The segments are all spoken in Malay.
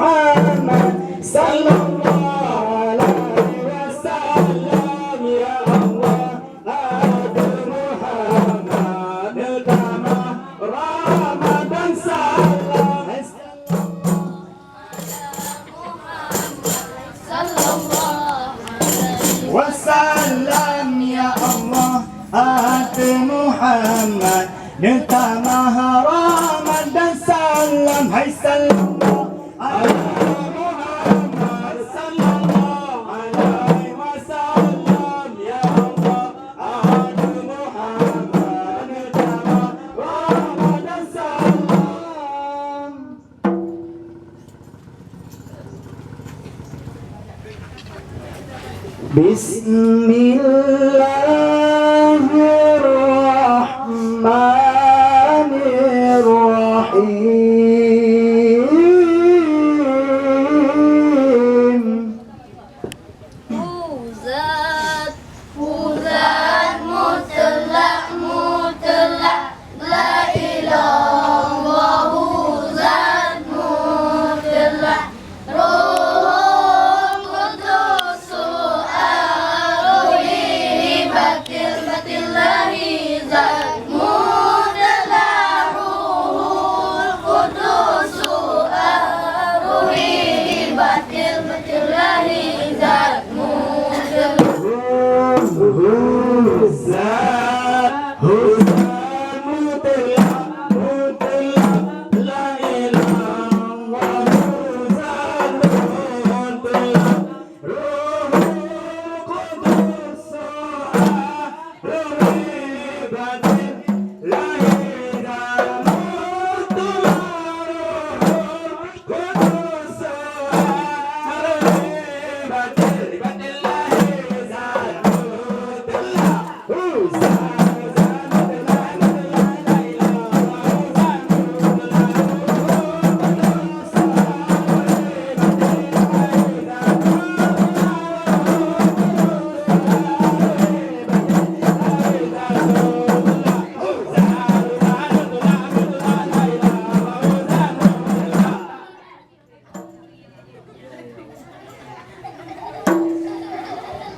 Muhammad sallallahu alaihi wasallam ya Allah ada Muhammad utama Ramadan salam wasallam ya Allah ada Muhammad utama Ramadan salam hai sallallahu ala Muhammad sallallahu alaihi wasallam ya Allah ada Muhammad utama Ramadan salam Bismillahirrahmanirrahim. Muzat, muzat, mutlak, mutlak, la ilallah. Muzat, mutlak, Ruhul Qudus, Ar-Ruhi, batil, batillahi, zat, mutlak, Ruhul Qudus, Ar-Ruhi, batil, batillahi, zat, Huzat, huzat, mutlak, mutlak, la ilallah. Huzat, mutlak, Ruhul Qudus, Ar-Ruhi, batil, la ilallah. Mutlak, Ruhul Qudus, Ar-Ruhi, batil, batillahi, zat,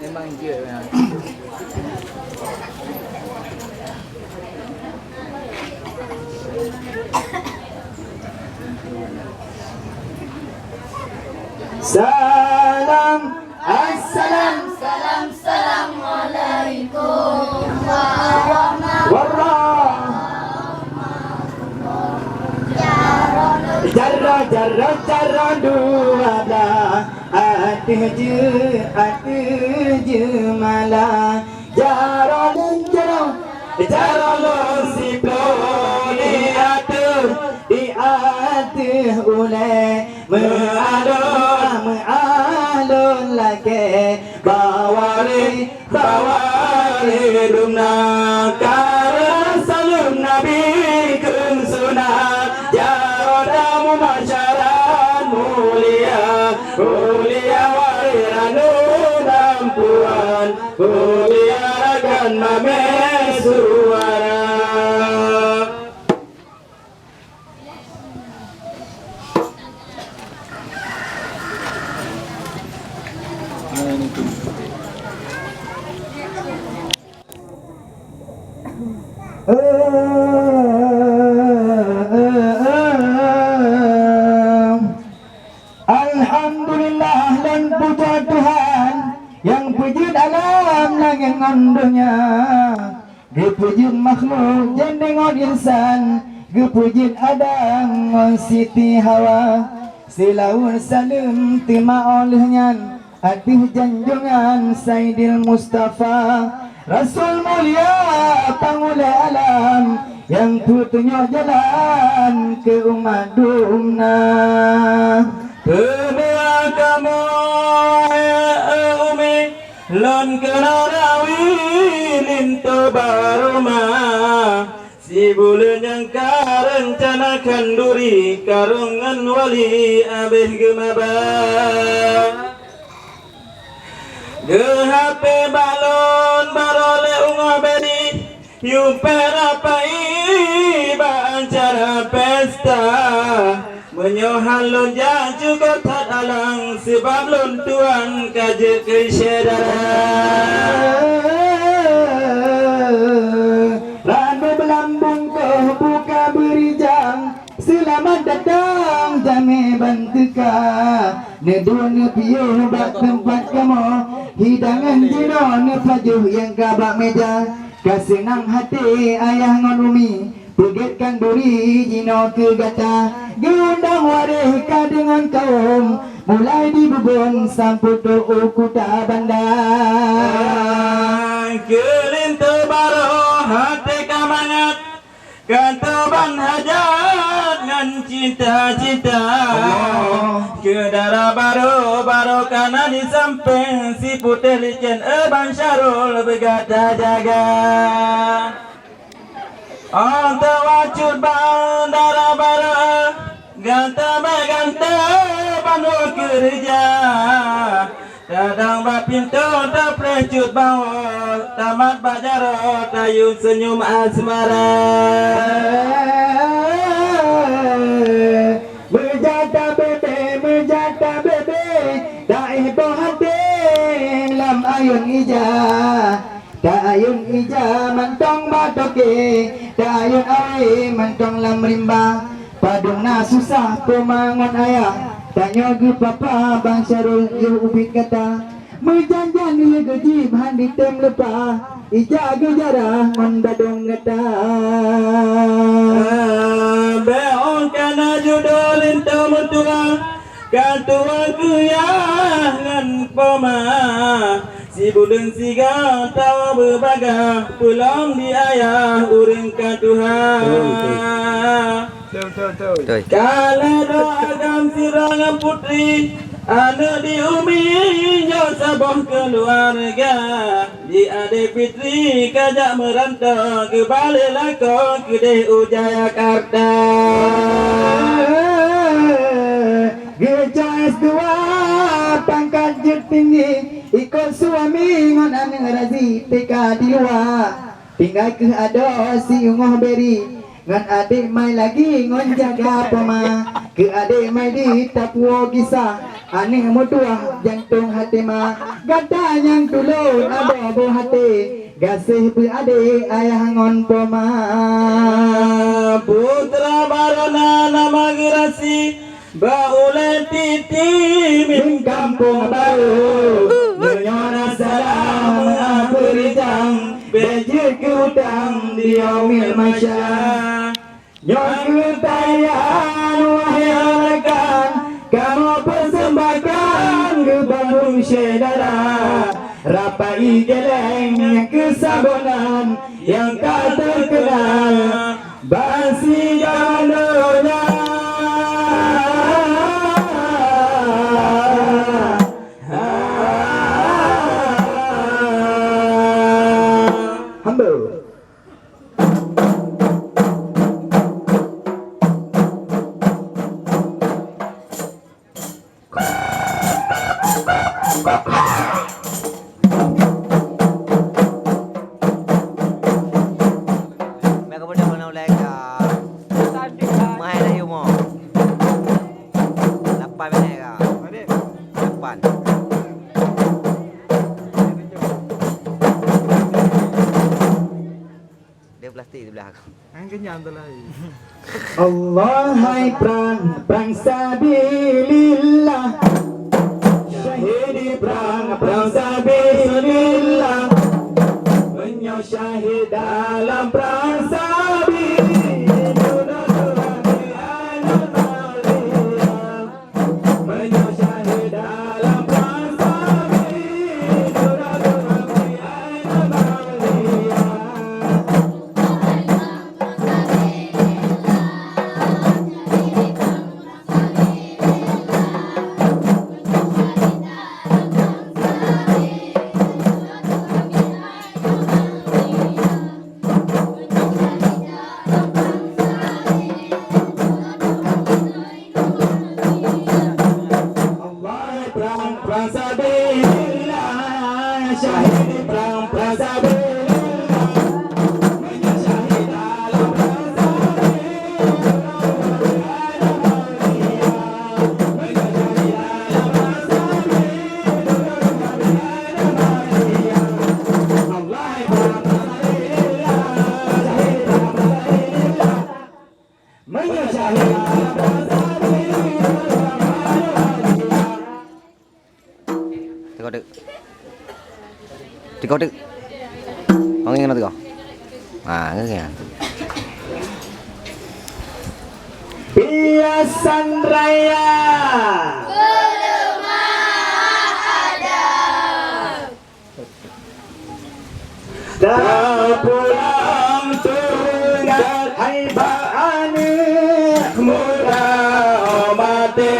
Memang dia memang. Salam, assalam, salam, assalamualaikum warahmatullahi warahmatullahi Jarra, jarra, jarra dua belah hati je malah jarra, jarra, jarra lo si ploni atur di atur ulai mealun lagi bawari lumna karena salam nabi kun sunat jaradamu masyarakat mulia mulia wariranu dampuan mulia ragan mame suara. Alhamdulillah dan puja Tuhan yang puji alam langit dunia, dipuji makhluk jendengon insan, dipuji Adam Siti Hawa, silaun salim tima olehnya adih janjungan Sayyidil Mustafa, Rasul mulia pangule alam yang tunjuk jalan ke umat dumna. Pemua kamu umi lon kenarawi linto baroma si bulan yang karencanakan duri karungan wali abih gemaba gehape balon barole unga bedi yupera pai ba acara pesta Menyohan lonjang juga tak alang sebab lon tuan kaje kesyedara. Rame belambung kau buka berijang. Selamat datang jame bantuka. Nedu nepiu bak tempat kamu. Hidangan jino nepajuh yang kabak meja. Kasenang hati ayah ngon umi. Pegitkan duri jino ke gata. Geundang warih ka dengan kaum. Mulai di bubun sampai tu ukuta bandar. Kelintu baru hati kamangat Kantoban hajat ngan cita-cita Kedara baru kana di samping Si putih licin Eban Syarul bergata jaga Anta wacut bandara baru Ganta bantu kerja Dadang bak pintu tak precut bawa Tamat bajaro tayun senyum asmara Berjata bebe Tak ibu hati lam ayun ija Tak ayun ija mantong batoke Tak ayun awi mantong lam rimba Padung na susah pemangon ayah Tanya ke papa Bang Syarul yu ubit kata Menjanjan dia gaji bahan di tem lepa Ija gejara ngon badung kata Beon kana judul into mutua Katua kuyah ngan poma Si budeng siga tawa berbaga Pulang di ayah uring katuha Betul. Kala doa agam sirangan putri Anak di umi Nyo saboh keluarga Di adik fitri Kajak merantau Ke balik lako Kedih Jayakarta Geja S2 pangkat je tinggi Ikut suami ngon aneng razi TK di luar Tinggal ke ada si ungoh beri Ngan adik mai lagi ngon jaga pema Ke adik mai di tapuo kisah Aneh mutuah jantung hati ma Gata yang tulun ada bo hati Gasih pu adik ayah ngon pema Putra barona nama gerasi Baule titi min kampung baru Menyona salam berijang Bejir ke hutang di omil masya Nyon tayan wahai rekan Kamu persembahkan ke Bandung Syedara Rapai geleng yang kesabonan Yang tak terkenal Basi janonya Humble. Mereka boleh mana ulai ka. Mahal lah you mau. 8 minit ka. 8. Dia plastik di belakang. Allah hai perang sabilillah Syahid perang sabilillah Menyau syahid dalam perang sabilillah Menyau syahid dalam perang sabilillah Tiko dek. Tiko dek. Wangi ngono tiko. Ah, ngene ya. Hiasan raya. Tak pulang tunggal hai baane muda omate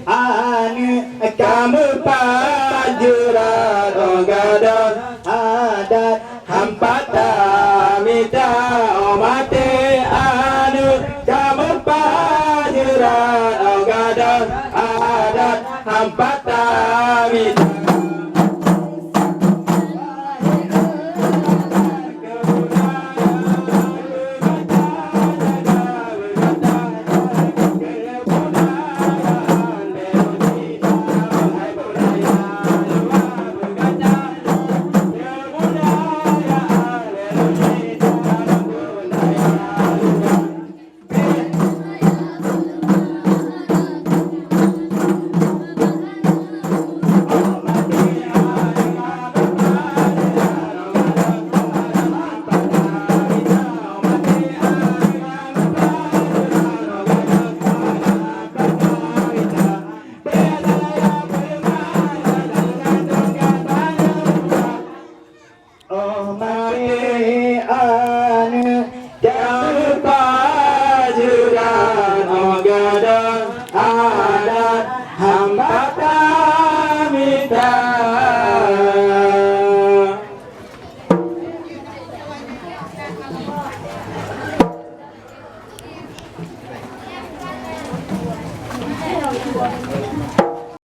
ane kamu pajuran ogadon adat hampata mita omate anu kamu pajuran ogadon adat hampata mita.